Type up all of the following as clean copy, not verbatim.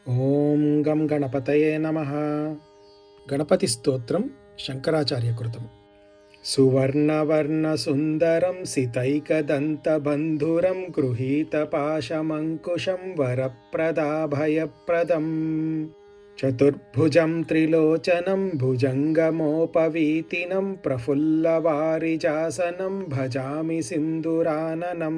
ఓం గం గణపతయే నమః. గణపతి స్తోత్రం శంకరాచార్యకృతం. సువర్ణవర్ణసుందరం సితైకదంతబంధురం గృహీతపాశమంకుశం వరప్రదాభయప్రదం చతుర్భుజం త్రిలోచనం భుజంగమోపవీతినం ప్రఫుల్లవారిజాసనం భజామి సింధురాననం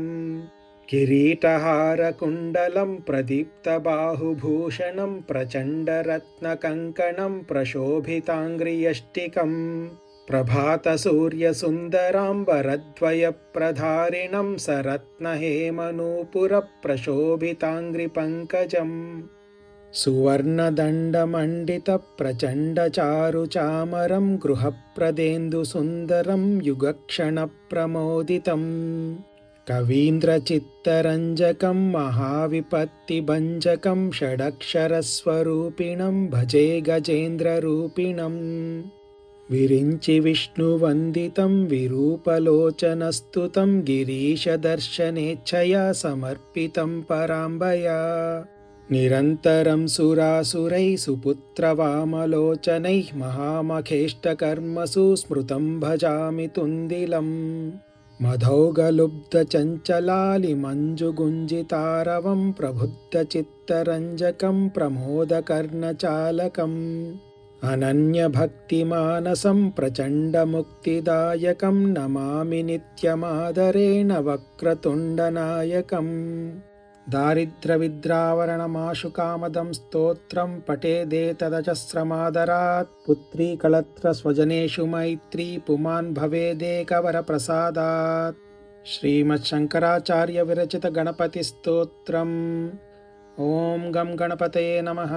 కిరీటహారకుండలం ప్రదీప్తబాహుభూషణం ప్రచండరత్నకంకణం ప్రశోభితాంగ్రియష్టికం ప్రభాతసూర్యసుందరాంబరద్వయప్రధారిణం సరత్నహేమనూపురప్రశోభితాంగ్రిపङ्कजं సువర్ణదండమండితప్రచण्डचारुचामरं गृहप्रदेन्दुसुन्दरं युगक्षणप्रमोदितं कवीन्द्रचित्तरञ्जकं महाविपत्तिभञ्जकं षडक्षरस्वरूपिणं भजे गजेन्द्ररूपिणम् विरिञ्चि विष्णुवन्दितं विरूपलोचनस्तुतं गिरीशदर्शनेच्छया समर्पितं पराम्बया निरन्तरं सुरासुरैः सुपुत्रवामलोचनैः महामखेष्टकर्मसु स्मृतं भजामि तुन्दिलम् मधौगलुब्धचञ्चलालिमञ्जुगुञ्जितारवं प्रबुद्धचित्तरञ्जकं प्रमोदकर्णचालकम् अनन्यभक्तिमानसं प्रचण्डमुक्तिदायकं नमामि नित्यमादरेण वक्रतुण्डनायकम् दारिद्र्यविद्रावरणमाशुकामदं स्तोत्रं पठेदेतदजस्रमादरात् पुत्री कलत्रस्वजनेषु मैत्री पुमान् भवेदेकवरप्रसादात्। श्रीमच्छङ्कराचार्यविरचितगणपतिस्तोत्रम्। ॐ गं गणपतये नमः।